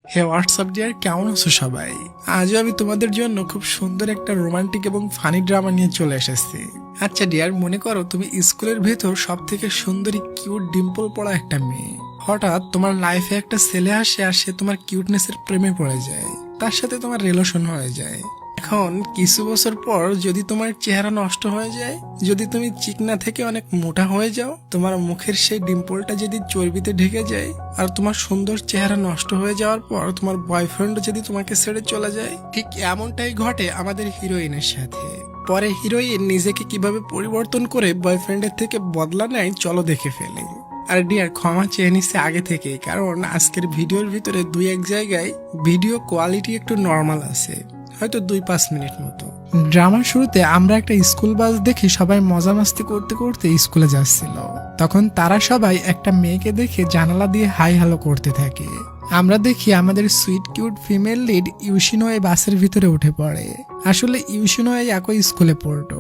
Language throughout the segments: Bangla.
হে হোয়াটসঅ্যাপ ডিয়ার, কেমন আছো সবাই? আজও আমি তোমাদের জন্য খুব সুন্দর একটা রোমান্টিক এবং ফানি ড্রামা নিয়ে চলে এসেছি। আচ্ছা ডিয়ার, মনে করো তুমি স্কুলের ভেতর সব থেকে সুন্দরী কিউট ডিম্পল পড়া একটা মেয়ে। হঠাৎ তোমার লাইফে একটা ছেলে আসে আর সে তোমার কিউটনেসের প্রেমে পড়ে যায়, তার সাথে তোমার রিলেশন হয়ে যায়। এখন কিছু বছর পর যদি তোমার চেহারা নষ্ট হয়ে যায়, যদি তুমি চিকনা থেকে অনেক মোটা হয়ে যাও, তোমার মুখের সেই ডিম্পলটা যদি চর্বিতে ঢেকে যায়, আর তোমার সুন্দর চেহারা নষ্ট হয়ে যাওয়ার পর তোমার বয়ফ্রেন্ড যদি তোমাকে ছেড়ে চলে যায়, ঠিক এমনটাই ঘটে আমাদের হিরোইনের সাথে। পরে হিরোইন নিজেকে কিভাবে পরিবর্তন করে বয়ফ্রেন্ডের থেকে বদলা নেয়, চলো দেখে ফেলি। আর ডিয়ার, ক্ষমা চেয়ে নিচ্ছে আগে থেকেই, কারণ আজকের ভিডিওর ভিতরে দুই এক জায়গায় ভিডিও কোয়ালিটি একটু নর্মাল আছে, হয়তো 2-5 মিনিট মতো। ড্রামার শুরুতে আমরা একটা স্কুল বাস দেখি সবাই মজা মাস্তি করতে করতে স্কুলে যাচ্ছিল। তখন তারা সবাই একটা মেয়েকে দেখে জানালা দিয়ে হাই হ্যালো করতে থাকে। আমরা দেখি আমাদের সুইট কিউট ফিমেল লিড ইউশিনো এই বাসের ভিতরে উঠে পড়ে। আসলে ইউশিনো এই একই স্কুলে পড়তো।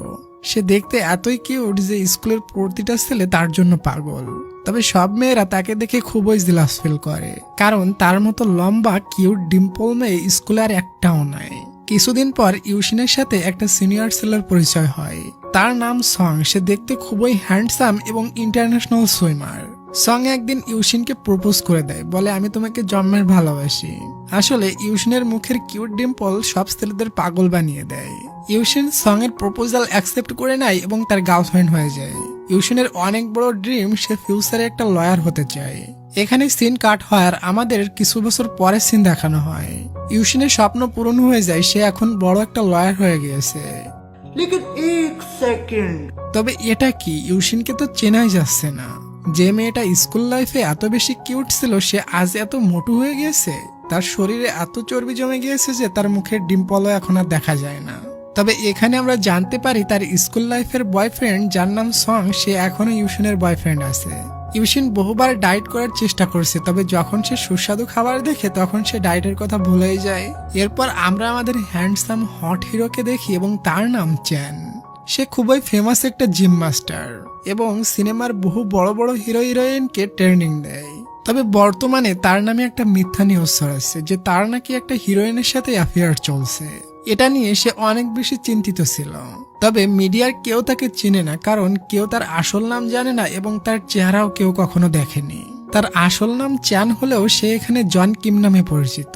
সে দেখতে এতই কিউট যে স্কুলের প্রতিটা ছেলে তার জন্য পাগল। তবে সব মেয়েরা তাকে দেখে খুবই জেলাস ফিল করে, কারণ তার মতো লম্বা কিউট ডিম্পল মেয়ে স্কুলে আর একটাও নাই। কিছুদিন পর ইউশিনের সাথে একটা সিনিয়র ছেলের পরিচয় হয়। তার নাম সং। সে দেখতে খুবই হ্যান্ডসাম এবং ইন্টারন্যাশনাল সুইমার। সং একদিন ইউশিনকে প্রপোজ করে দেয়, বলে আমি তোমাকে জন্মের ভালোবাসি। আসলে ইউশিনের মুখের কিউট ডিম্পল সব ছেলেদের পাগল বানিয়ে দেয়। ইউশিন সং এর প্রপোজাল অ্যাকসেপ্ট করে নেয় এবং তার গার্লফ্রেন্ড হয়ে যায়। ইউশিনের অনেক বড় ড্রিম, সে ফিউচারে একটা লয়ার হতে চায়। এখানে সিন কাট হয় আর আমাদের কিছু বছর পরে সিন দেখানো হয়। ইউশিনের স্বপ্ন পূরণ হয়ে যায়, সে এখন বড় একটা লয়ার হয়ে গিয়েছে। लेकिन एक सेकंड তবে এটা কি, ইউশিনকে তো চেনাই যাচ্ছে না। যে মেয়েটা স্কুল লাইফে এত বেশি কিউট ছিল, সে আজ এত মোটু হয়ে গিয়েছে। তার শরীরে এত চর্বি জমে গিয়েছে যে তার মুখের ডিম্পলও এখন আর দেখা যায় না। তবে এখানে আমরা জানতে পারি তার স্কুল লাইফের বয়ফ্রেন্ড, যার নাম সং, সে এখনো ইউশিনের বয়ফ্রেন্ড আছে। ইউশিন বহুবার ডায়েট করার চেষ্টা করছে, তবে যখন সে সুস্বাদু খাবার দেখে তখন সে ডায়েটের কথা ভুলেই যায়। এরপর আমরা আমাদের হ্যান্ডসাম হট হিরোকে দেখি এবং তার নাম চ্যান। সে খুবই ফেমাস একটা জিম মাস্টার এবং সিনেমার বহু বড় বড় হিরো হিরোইনকে ট্রেনিং দেয়। তবে বর্তমানে তার নামে একটা মিথ্যা নিউজ ছড়াচ্ছে যে তার নাকি একটা হিরোইনের সাথে অ্যাফেয়ার চলছে। এটা নিয়ে সে অনেক বেশি চিন্তিত ছিল। তবে মিডিয়ার কেউ তাকে চিনে না, কারণ কেউ তার আসল নাম জানে না এবং তার চেহারাও কেউ কখনো দেখেনি। তার আসল নাম চ্যান হলেও সে এখানে জন কিম নামে পরিচিত।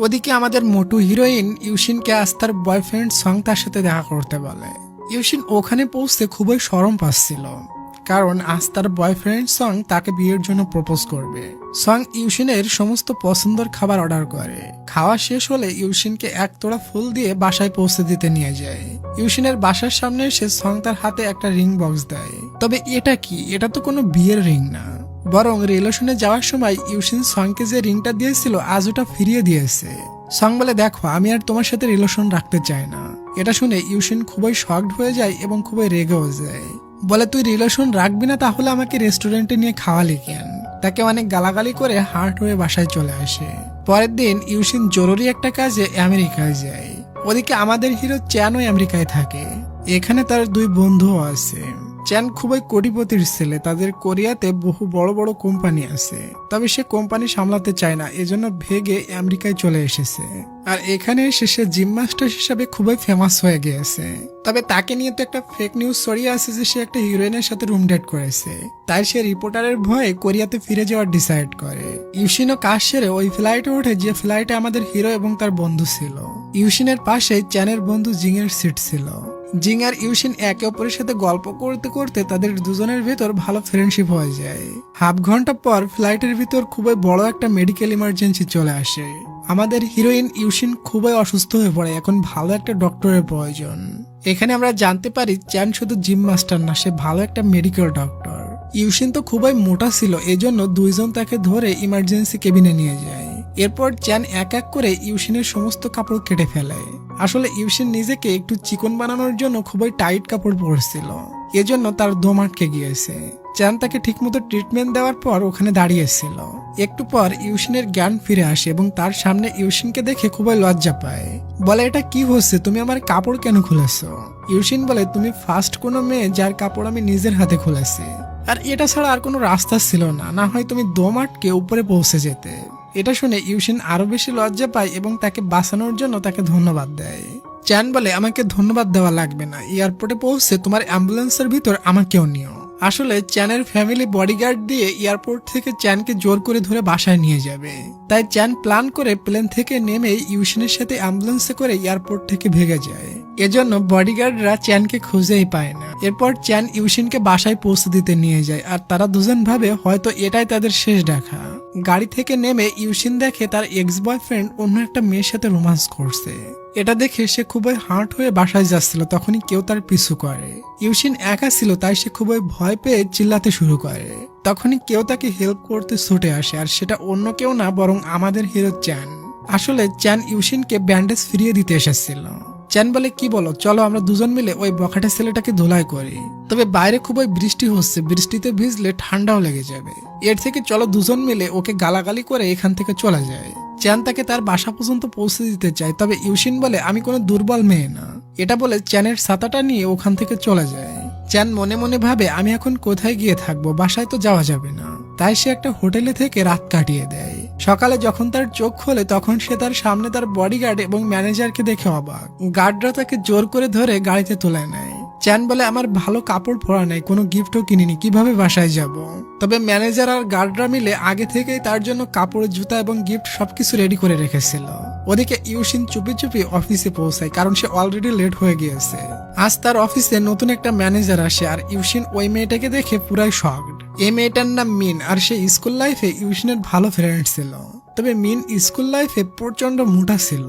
ওদিকে আমাদের মোটু হিরোইন ইউশিনকে আজ তার বয়ফ্রেন্ড সং তার সাথে দেখা করতে বলে। ইউশিন ওখানে পৌঁছতে খুবই শরম পাচ্ছিল, কারণ আজ তার বয়ফ্রেন্ড সং তাকে বিয়ের জন্য প্রপোজ করবে। সং ইউশিনের সমস্ত পছন্দের খাবার অর্ডার করে। খাওয়া শেষ হলে ইউশিনকে এক তোড়া ফুল দিয়ে বাসায় পৌঁছে দিতে নিয়ে যায়। ইউশিনের বাসার সামনে এসে সং তার হাতে একটা রিং বক্স দেয়। তবে এটা কি, এটা তো কোনো বিয়ের রিং না, বরং রিলেশনে যাওয়ার সময় ইউশিন সংকে যে রিংটা দিয়েছিল আজ ওটা ফিরিয়ে দিয়েছে। সং বলে, দেখো আমি আর তোমার সাথে রিলেশন রাখতে চাই না। এটা শুনে ইউশিন খুবই শকড হয়ে যায় এবং খুবই রেগেও যায়। বলে, তুই রিলেশন রাখবি না তাহলে আমাকে রেস্টুরেন্টে নিয়ে খাওয়ালি কেন? তাকে অনেক গালাগালি করে হার্ট হয়ে বাসায় চলে আসে। পরের দিন ইউশিন জরুরি একটা কাজে আমেরিকায় যায়। ওদিকে আমাদের হিরো চ্যানও আমেরিকায় থাকে। এখানে তার দুই বন্ধুও আছে। চ্যান খুবই কোটিপতির ছেলে, তাদের কোরিয়াতে বহু বড় বড় কোম্পানি আছে। তবে সে কোম্পানি সামলাতে চায় না, এজন্য ভেগে আমেরিকায় চলে এসেছে। আর এখানে এসে সে জিম মাস্টার হিসাবে খুবই ফেমাস হয়ে গিয়েছে। তবে তাকে নিয়ে তো একটা ফেক নিউজ ছড়িয়ে আছে যে সে একটা হিরোইনের সাথে রুম ডেট করেছে। তাই সে রিপোর্টারের ভয়ে কোরিয়াতে ফিরে যাওয়ার ডিসাইড করে। ইউশিনও কাজ সেরে ওই ফ্লাইটে ওঠে যে ফ্লাইটে আমাদের হিরো এবং তার বন্ধু ছিল। ইউশিনের পাশে চ্যানের বন্ধু জিং এর সিট ছিল। জিং আর ইউশিন একে অপরের সাথে গল্প করতে করতে তাদের দুজনের ভেতর ভালো ফ্রেন্ডশিপ হয়ে যায়। হাফ ঘন্টা পর ফ্লাইটের ভিতর খুবই বড় একটা মেডিকেল ইমার্জেন্সি চলে আসে। আমাদের হিরোইন ইউশিন খুবই অসুস্থ হয়ে পড়ে, এখন ভালো একটা ডক্টরের প্রয়োজন। এখানে আমরা জানতে পারি চ্যান শুধু জিম মাস্টার না, সে ভালো একটা মেডিকেল ডক্টর। ইউশিন তো খুবই মোটা ছিল, এজন্য দুইজন তাকে ধরে ইমার্জেন্সি কেবিনে নিয়ে যায়। এরপর চ্যান এক এক করে ইউশিনের সমস্ত কাপড় কেটে ফেলে। আসলে ইউশিন নিজেকে একটু চিকন বানানোর জন্য খুবই টাইট কাপড় পরছিল, এজন্য তার দম আটকে গিয়েছে। চ্যান তাকে ঠিকমতো ট্রিটমেন্ট দেওয়ার পর ওখানে দাঁড়িয়েছিল। একটু পর ইউশিনের জ্ঞান ফিরে আসে এবং তার সামনে ইউশিনকে দেখে খুবই লজ্জা পায়। বলে, এটা কি হচ্ছে, তুমি আমার কাপড় কেন খুলেছো? ইউশিন বলে, তুমি ফার্স্ট কোনো মেয়ে যার কাপড় আমি নিজের হাতে খুলেছি, আর এটা ছাড়া আর কোনো রাস্তা ছিল না, না হয় তুমি দম আটকে উপরে পৌঁছে যেতে। এটা শুনে ইউশিন আরো বেশি লজ্জা পায় এবং তাকে বাঁচানোর জন্য তাকে ধন্যবাদ দেয়। চ্যান বলে, আমাকে ধন্যবাদ দেওয়া লাগবে না, এয়ারপোর্টে পৌঁছে তোমার অ্যাম্বুলেন্সের ভিতর আমাকেও নিও। আসলে চ্যানের ফ্যামিলি বডিগার্ড দিয়ে এয়ারপোর্ট থেকে চ্যানকে জোর করে ধরে বাসায় নিয়ে যাবে। তাই চ্যান প্ল্যান করে প্লেন থেকে নেমে ইউশিনের সাথে অ্যাম্বুলেন্সে করে এয়ারপোর্ট থেকে ভেগে যায়। এজন্য বডিগার্ডরা চ্যানকে খুঁজেই পায় না। এরপর চ্যান ইউশিনকে বাসায় পৌঁছে দিতে নিয়ে যায় আর তারা দুজন ভাবে হয়তো এটাই তাদের শেষ দেখা। গাড়ি থেকে নেমে ইউশিন দেখে তার এক্স বয়ফ্রেন্ড অন্য একটা মেয়ের সাথে রোমান্স করছে। এটা দেখে সে খুবই হার্ট হয়ে বাসায় যাচ্ছিল, তখনই কেউ তার পিছু করে। ইউশিন একা ছিল তাই সে খুবই ভয় পেয়ে চিল্লাতে শুরু করে। তখনই কেউ তাকে হেল্প করতে ছুটে আসে, আর সেটা অন্য কেউ না বরং আমাদের হিরো চ্যান। আসলে চ্যান ইউশিনকে ব্যান্ডেজ ফিরিয়ে দিতে এসেছিল। চ্যান বলে, কি বলো, চলো আমরা দুজন মিলে ওই বখাটে ছেলেটাকে ধুলাই করি। তবে বাইরে খুবই বৃষ্টি হচ্ছে, বৃষ্টিতে ভিজলে ঠান্ডাও লেগে যাবে। এর থেকে চলো দুজন মিলে ওকে গালাগালি করে এখান থেকে চলে যায়। চ্যান তাকে তার বাসা পর্যন্ত পৌঁছে দিতে চায়, তবে ইউশিন বলে, আমি কোনো দুর্বল মেয়ে না। এটা বলে চ্যানের ছাতাটা নিয়ে ওখান থেকে চলে যায়। চ্যান মনে মনে ভাবে, আমি এখন কোথায় গিয়ে থাকবো, বাসায় তো যাওয়া যাবে না। তাই সে একটা হোটেলে থেকে রাত কাটিয়ে দেয়। সকালে যখন তার চোখ খোলে তখন সে তার সামনে তার বডিগার্ড এবং ম্যানেজারকে দেখে অবাক। গার্ডরা তাকে জোর করে ধরে গাড়িতে তুলে নেয়। চ্যান বলে, আমার ভালো কাপড় পরা নেই, কোনো গিফটও কিনিনি, কিভাবে বাসায় যাব। তবে ম্যানেজার আর গার্ডরা মিলে আগে থেকেই তার জন্য কাপড়, জুতা এবং গিফট সবকিছু রেডি করে রেখেছিল। ওদিকে ইউশিন চুপি চুপি অফিসে পৌঁছায়, কারণ সে অলরেডি লেট হয়ে গিয়েছে। আজ তার অফিসে নতুন একটা ম্যানেজার আসে, আর ইউশিন ওই মেয়েটাকে দেখে পুরাই শকড। এই মেয়েটার নাম মিন, আর সে স্কুল লাইফে ইউশিনের ভালো ফ্রেন্ড ছিল। তবে মিন স্কুল লাইফে প্রচন্ড মোটা ছিল,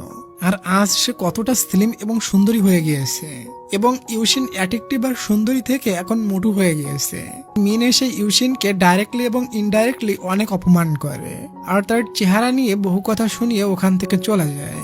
আর আজ সে কতটা স্লিম এবং সুন্দরী হয়ে গিয়েছে। এবং ইউশিন অ্যাট্রাক্টিভ আর সুন্দরী থেকে এখন মোটু হয়ে গিয়েছে। মিন এসে ইউশিনকে ডাইরেক্টলি এবং ইনডাইরেক্টলি অনেক অপমান করে, আর তার চেহারা নিয়ে বহু কথা শুনিয়ে ওখান থেকে চলে যায়।